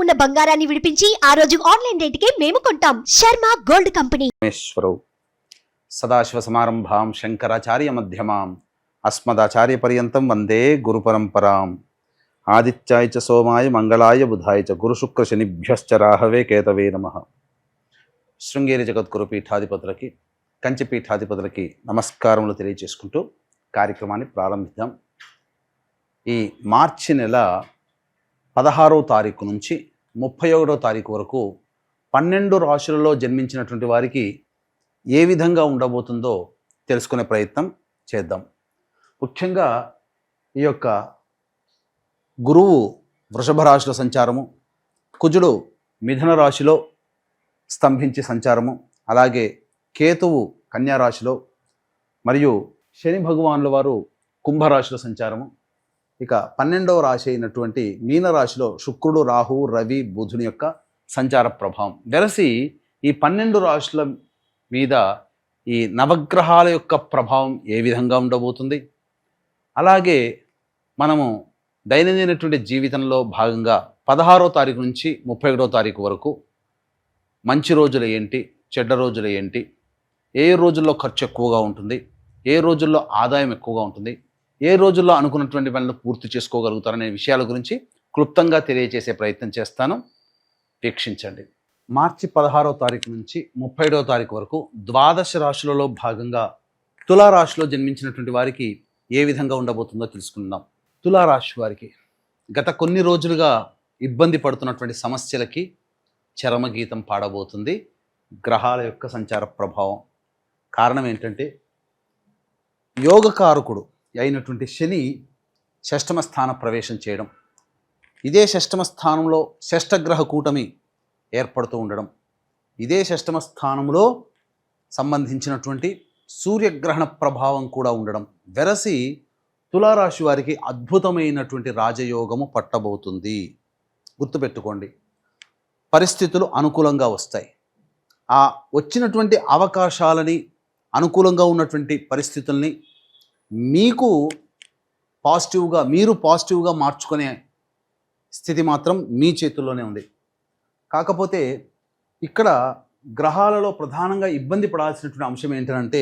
ఉన్న బంగారాన్ని విడిపించి ఆ రోజు ఆన్లైన్ రేటుకే మేము కొంటాం. Sharma gold company. సదాశివ సమారంభాం శంకరాచార్య మధ్యమాం అస్మదాచార్య పర్యంతం వందే గురు పరంపరాం. ఆదిత్యాయ చ సోమాయ మంగళాయ బుధాయ చ గురు శుక్ర శనిభ్యశ్చ రాహవే కేతవే నమః. శృంగేరి జగద్గురు పీఠాధిపతులకి, కంచి పీఠాధిపతులకి నమస్కారములు తెలియజేసుకుంటూ కార్యక్రమాన్ని ప్రారంభిద్దాం. ఈ మార్చి నెల 16వ తారీఖు నుంచి 31వ తారీఖు వరకు 12 రాశులలో జన్మించినటువంటి వారికి ఏ విధంగా ఉండబోతుందో తెలుసుకునే ప్రయత్నం చేద్దాం. ముఖ్యంగా ఈ యొక్క గురువు వృషభ రాశిలో సంచారము, కుజుడు మిథున రాశిలో స్తంభించి సంచారము, అలాగే కేతువు కన్యా రాశిలో, మరియు శని భగవానుల వారు కుంభరాశిలో సంచారము. ఇక 12వ రాశి అయినటువంటి మీనరాశిలో శుక్రుడు, రాహువు, రవి, బుధుని యొక్క సంచార ప్రభావం వెరసి ఈ 12 రాశుల మీద ఈ నవగ్రహాల యొక్క ప్రభావం ఏ విధంగా ఉండబోతుంది, అలాగే మనము దైనందినటువంటి జీవితంలో భాగంగా 16వ తారీఖు నుంచి 31వ తారీఖు వరకు మంచి రోజులు ఏంటి, చెడ్డ రోజులు ఏంటి, ఏ రోజుల్లో ఖర్చు ఎక్కువగా ఉంటుంది, ఏ రోజుల్లో ఆదాయం ఎక్కువగా ఉంటుంది, ఏ రోజుల్లో అనుకున్నటువంటి పనులు పూర్తి చేసుకోగలుగుతారనే విషయాల గురించి క్లుప్తంగా తెలియజేసే ప్రయత్నం చేస్తాను. వీక్షించండి. మార్చి 16వ తారీఖు నుంచి 31వ తారీఖు వరకు ద్వాదశ రాశులలో భాగంగా తులారాశిలో జన్మించినటువంటి వారికి ఏ విధంగా ఉండబోతుందో తెలుసుకుందాం. తులారాశి వారికి గత కొన్ని రోజులుగా ఇబ్బంది పడుతున్నటువంటి సమస్యలకి చరమగీతం పాడబోతుంది గ్రహాల యొక్క సంచార ప్రభావం. కారణం ఏంటంటే యోగకారకుడు అయినటువంటి శని షష్టమ స్థాన ప్రవేశం చేయడం, ఇదే షష్టమ స్థానంలో షష్టగ్రహ కూటమి ఏర్పడుతూ ఉండడం, ఇదే షష్టమ స్థానంలో సంబంధించినటువంటి సూర్యగ్రహణ ప్రభావం కూడా ఉండడం వెరసి తులారాశి వారికి అద్భుతమైనటువంటి రాజయోగము పట్టబోతుంది. గుర్తుపెట్టుకోండి, పరిస్థితులు అనుకూలంగా వస్తాయి. ఆ వచ్చినటువంటి అవకాశాలని, అనుకూలంగా ఉన్నటువంటి పరిస్థితుల్ని మీరు పాజిటివ్గా మార్చుకునే స్థితి మాత్రం మీ చేతుల్లోనే ఉంది. కాకపోతే ఇక్కడ గ్రహాలలో ప్రధానంగా ఇబ్బంది పడాల్సినటువంటి అంశం ఏంటంటే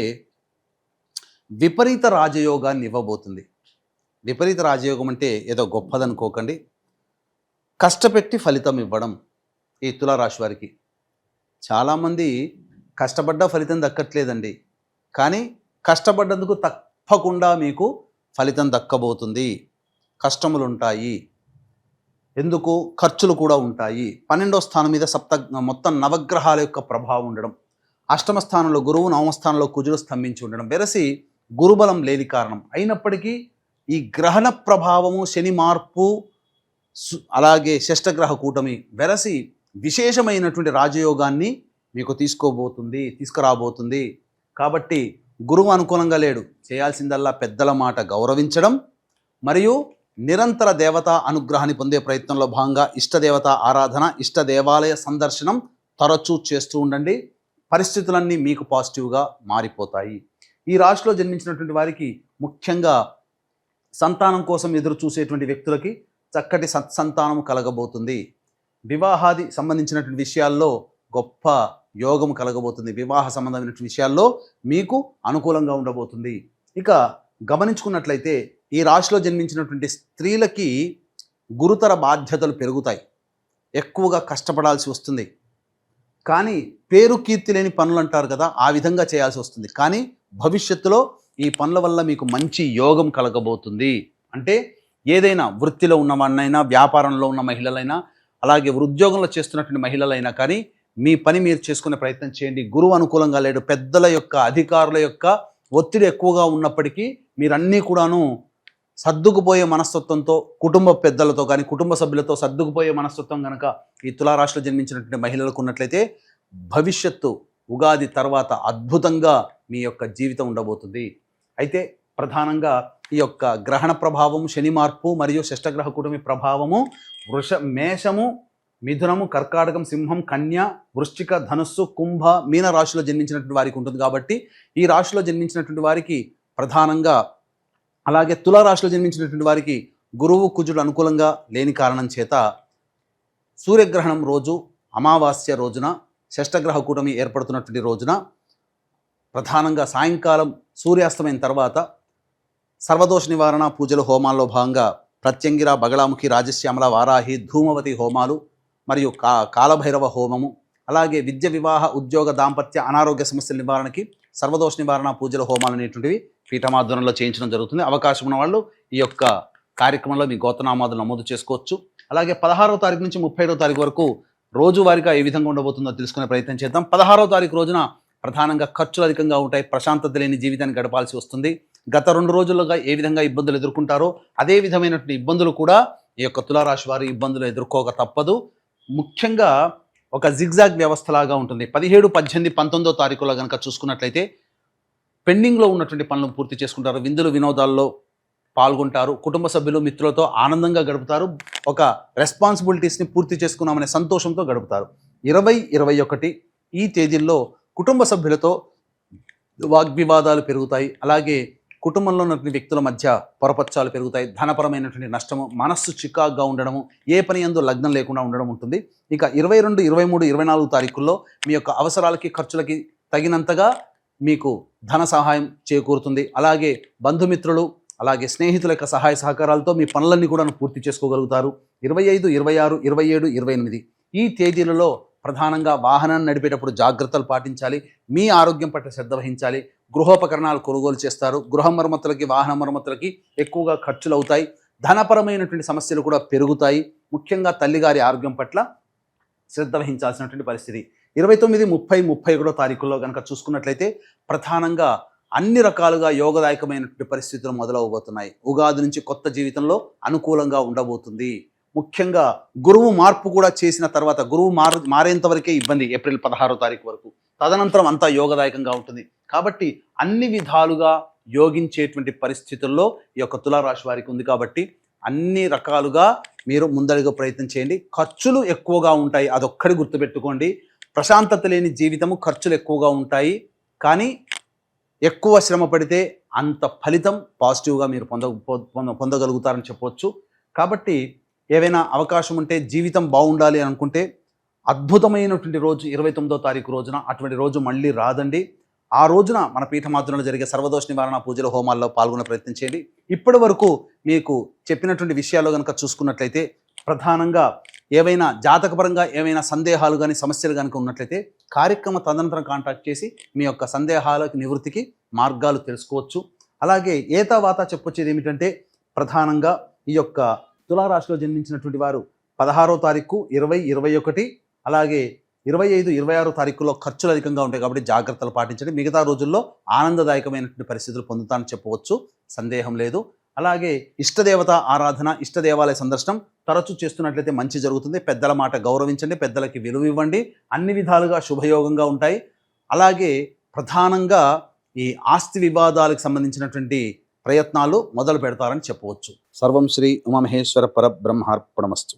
విపరీత రాజయోగాన్ని ఇవ్వబోతుంది. విపరీత రాజయోగం అంటే ఏదో గొప్పదనుకోకండి, కష్టపెట్టి ఫలితం ఇవ్వడం. ఈ తులారాశి వారికి చాలామంది కష్టపడ్డ ఫలితం దక్కట్లేదండి, కానీ కష్టపడ్డందుకు తప్పకుండా మీకు ఫలితం దక్కబోతుంది. కష్టములు ఉంటాయి, ఎందుకు ఖర్చులు కూడా ఉంటాయి. 12వ స్థానం మీద మొత్తం నవగ్రహాల యొక్క ప్రభావం ఉండడం, అష్టమ స్థానంలో గురువు, నవమ స్థానంలో కుజుడు స్తంభించి ఉండడం వెరసి గురుబలం లేని కారణం అయినప్పటికీ ఈ గ్రహణ ప్రభావము, శని మార్పు, అలాగే షష్టగ్రహ కూటమి వెరసి విశేషమైనటువంటి రాజయోగాన్ని మీకు తీసుకురాబోతుంది. కాబట్టి గురువు అనుకూలంగా లేడు, చేయాల్సిందల్లా పెద్దల మాట గౌరవించడం, మరియు నిరంతర దేవతా అనుగ్రహాన్ని పొందే ప్రయత్నంలో భాగంగా ఇష్టదేవత ఆరాధన, ఇష్ట దేవాలయ సందర్శనం తరచూ చేస్తూ ఉండండి. పరిస్థితులన్నీ మీకు పాజిటివ్గా మారిపోతాయి. ఈ రాశిలో జన్మించినటువంటి వారికి ముఖ్యంగా సంతానం కోసం ఎదురు చూసేటువంటి వ్యక్తులకి చక్కటి సత్సంతానం కలగబోతుంది. వివాహాది సంబంధించినటువంటి విషయాల్లో గొప్ప యోగం కలగబోతుంది. వివాహ సంబంధమైనటువంటి విషయాల్లో మీకు అనుకూలంగా ఉండబోతుంది. ఇక గమనించుకున్నట్లయితే ఈ రాశిలో జన్మించినటువంటి స్త్రీలకి గురుతర బాధ్యతలు పెరుగుతాయి, ఎక్కువగా కష్టపడాల్సి వస్తుంది. కానీ పేరు కీర్తి లేని పనులు అంటారు కదా, ఆ విధంగా చేయాల్సి వస్తుంది. కానీ భవిష్యత్తులో ఈ పనుల వల్ల మీకు మంచి యోగం కలగబోతుంది. అంటే ఏదైనా వృత్తిలో ఉన్నవాడినైనా, వ్యాపారంలో ఉన్న మహిళలైనా, అలాగే ఉద్యోగంలో చేస్తున్నటువంటి మహిళలైనా కానీ మీ పని మీరు చేసుకునే ప్రయత్నం చేయండి. గురువు అనుకూలంగా లేడు, పెద్దల యొక్క, అధికారుల యొక్క ఒత్తిడి ఎక్కువగా ఉన్నప్పటికీ మీరన్నీ కూడాను సర్దుకుపోయే మనస్తత్వంతో, కుటుంబ పెద్దలతో కానీ కుటుంబ సభ్యులతో సర్దుకుపోయే మనస్తత్వం కనుక ఈ తులారాశిలో జన్మించినటువంటి మహిళలకు ఉన్నట్లయితే భవిష్యత్తు ఉగాది తర్వాత అద్భుతంగా మీ యొక్క జీవితం ఉండబోతుంది. అయితే ప్రధానంగా ఈ యొక్క గ్రహణ ప్రభావము, శని మార్పు మరియు షష్టగ్రహ కూటమి ప్రభావము మేషము, మిథునము, కర్కాటకం, సింహం, కన్య, వృశ్చిక, ధనుస్సు, కుంభ, మీన రాశిలో జన్మించినటువంటి వారికి ఉంటుంది. కాబట్టి ఈ రాశిలో జన్మించినటువంటి వారికి ప్రధానంగా, అలాగే తులారాశిలో జన్మించినటువంటి వారికి గురువు, కుజుడు అనుకూలంగా లేని కారణం చేత సూర్యగ్రహణం రోజు, అమావాస్య రోజున, షష్టగ్రహ కూటమి ఏర్పడుతున్నటువంటి రోజున ప్రధానంగా సాయంకాలం సూర్యాస్తమైన తర్వాత సర్వదోష నివారణ పూజలు హోమాల్లో భాగంగా ప్రత్యంగిర, బగళాముఖి, రాజశ్యామల, వారాహి, ధూమవతి హోమాలు మరియు కాలభైరవ హోమము, అలాగే విద్య, వివాహ, ఉద్యోగ, దాంపత్య, అనారోగ్య సమస్యల నివారణకి సర్వదోష నివారణ పూజల హోమాలు అనేటువంటివి పీఠమాధ్వర్యంలో చేయించడం జరుగుతుంది. అవకాశం ఉన్న వాళ్ళు ఈ యొక్క కార్యక్రమంలో మీ గోత్రనామాదులు నమోదు చేసుకోవచ్చు. అలాగే 16వ తారీఖు నుంచి 31వ తారీఖు వరకు రోజువారీగా ఏ విధంగా ఉండబోతుందో తెలుసుకునే ప్రయత్నం చేద్దాం. 16వ తారీఖు రోజున ప్రధానంగా ఖర్చులు అధికంగా ఉంటాయి, ప్రశాంతత లేని జీవితాన్ని గడపాల్సి వస్తుంది. గత 2 రోజులుగా ఏ విధంగా ఇబ్బందులు ఎదుర్కొంటారో అదే విధమైనటువంటి ఇబ్బందులు కూడా ఈ యొక్క తులారాశి వారి ఇబ్బందులు ఎదుర్కోక తప్పదు. ముఖ్యంగా ఒక జిగ్జాగ్ వ్యవస్థలాగా ఉంటుంది. 17, 18, 19వ తారీఖులో కనుక చూసుకున్నట్లయితే పెండింగ్లో ఉన్నటువంటి పనులను పూర్తి చేసుకుంటారు, విందులు వినోదాల్లో పాల్గొంటారు, కుటుంబ సభ్యులు మిత్రులతో ఆనందంగా గడుపుతారు, ఒక రెస్పాన్సిబిలిటీస్ని పూర్తి చేసుకున్నామనే సంతోషంతో గడుపుతారు. 20, 21 ఈ తేదీల్లో కుటుంబ సభ్యులతో వాగ్వివాదాలు పెరుగుతాయి. అలాగే కుటుంబంలో ఉన్నటువంటి వ్యక్తుల మధ్య పొరపచ్చాలు పెరుగుతాయి, ధనపరమైనటువంటి నష్టము, మనస్సు చికాగ్గా ఉండడము, ఏ పని యందు లగ్నం లేకుండా ఉండడం ఉంటుంది. ఇక 22, 23, 24 తారీఖుల్లో మీ యొక్క అవసరాలకి, ఖర్చులకి తగినంతగా మీకు ధన సహాయం చేకూరుతుంది. అలాగే బంధుమిత్రులు, అలాగే స్నేహితుల యొక్క సహాయ సహకారాలతో మీ పనులన్నీ కూడా పూర్తి చేసుకోగలుగుతారు. 25, 26, 27, 28 ఈ తేదీలలో ప్రధానంగా వాహనాన్ని నడిపేటప్పుడు జాగ్రత్తలు పాటించాలి, మీ ఆరోగ్యం పట్ల శ్రద్ధ వహించాలి. గృహోపకరణాలు కొనుగోలు చేస్తారు, గృహ మరమ్మతులకి, వాహన మరమ్మతులకి ఎక్కువగా ఖర్చులు అవుతాయి, ధనపరమైనటువంటి సమస్యలు కూడా పెరుగుతాయి. ముఖ్యంగా తల్లిగారి ఆరోగ్యం పట్ల శ్రద్ధ వహించాల్సినటువంటి పరిస్థితి. 29, 30, 31 తారీఖుల్లో కనుక చూసుకున్నట్లయితే ప్రధానంగా అన్ని రకాలుగా యోగదాయకమైనటువంటి పరిస్థితులు మొదలవబోతున్నాయి. ఉగాది నుంచి కొత్త జీవితంలో అనుకూలంగా ఉండబోతుంది. ముఖ్యంగా గురువు మార్పు కూడా చేసిన తర్వాత, గురువు మారేంత వరకే ఇబ్బంది, ఏప్రిల్ 16వ తారీఖు వరకు. తదనంతరం అంతా యోగదాయకంగా ఉంటుంది. కాబట్టి అన్ని విధాలుగా యోగించేటువంటి పరిస్థితుల్లో ఈ యొక్క తులారాశి వారికి ఉంది. కాబట్టి అన్ని రకాలుగా మీరు ముందడుగు ప్రయత్నం చేయండి. ఖర్చులు ఎక్కువగా ఉంటాయి, అదొక్కడి గుర్తుపెట్టుకోండి. ప్రశాంతత లేని జీవితము, ఖర్చులు ఎక్కువగా ఉంటాయి. కానీ ఎక్కువ శ్రమ పడితే అంత ఫలితం పాజిటివ్గా మీరు పొందగలుగుతారని చెప్పవచ్చు. కాబట్టి ఏవైనా అవకాశం ఉంటే, జీవితం బాగుండాలి అనుకుంటే అద్భుతమైనటువంటి రోజు 29వ తారీఖు రోజున, అటువంటి రోజు మళ్ళీ రాదండి. ఆ రోజున మన పీఠమాధ్వర్యంలో జరిగే సర్వదోష నివారణ పూజల హోమాల్లో పాల్గొనే ప్రయత్నం చేయండి. ఇప్పటి వరకు మీకు చెప్పినటువంటి విషయాల్లో కనుక చూసుకున్నట్లయితే ప్రధానంగా ఏవైనా జాతకపరంగా ఏవైనా సందేహాలు కానీ సమస్యలు కనుక ఉన్నట్లయితే కార్యక్రమ తదనంతరం కాంటాక్ట్ చేసి మీ యొక్క సందేహాలకు నివృత్తికి మార్గాలు తెలుసుకోవచ్చు. అలాగే ఏతావాత చెప్పొచ్చేది ఏమిటంటే ప్రధానంగా ఈ యొక్క తులారాశిలో జన్మించినటువంటి వారు 16వ తారీఖు, 20, 21 అలాగే 25, 26 తారీఖుల్లో ఖర్చులు అధికంగా ఉంటాయి. కాబట్టి జాగ్రత్తలు పాటించండి. మిగతా రోజుల్లో ఆనందదాయకమైనటువంటి పరిస్థితులు పొందుతానని చెప్పవచ్చు, సందేహం లేదు. అలాగే ఇష్టదేవత ఆరాధన, ఇష్టదేవాలయ సందర్శనం తరచూ చేస్తున్నట్లయితే మంచి జరుగుతుంది. పెద్దల మాట గౌరవించండి, పెద్దలకి విలువ ఇవ్వండి, అన్ని విధాలుగా శుభయోగంగా ఉంటాయి. అలాగే ప్రధానంగా ఈ ఆస్తి వివాదాలకు సంబంధించినటువంటి ప్రయత్నాలు మొదలు పెడతారని చెప్పవచ్చు. సర్వం శ్రీ ఉమామహేశ్వర పరబ్రహ్మార్పణమస్తు.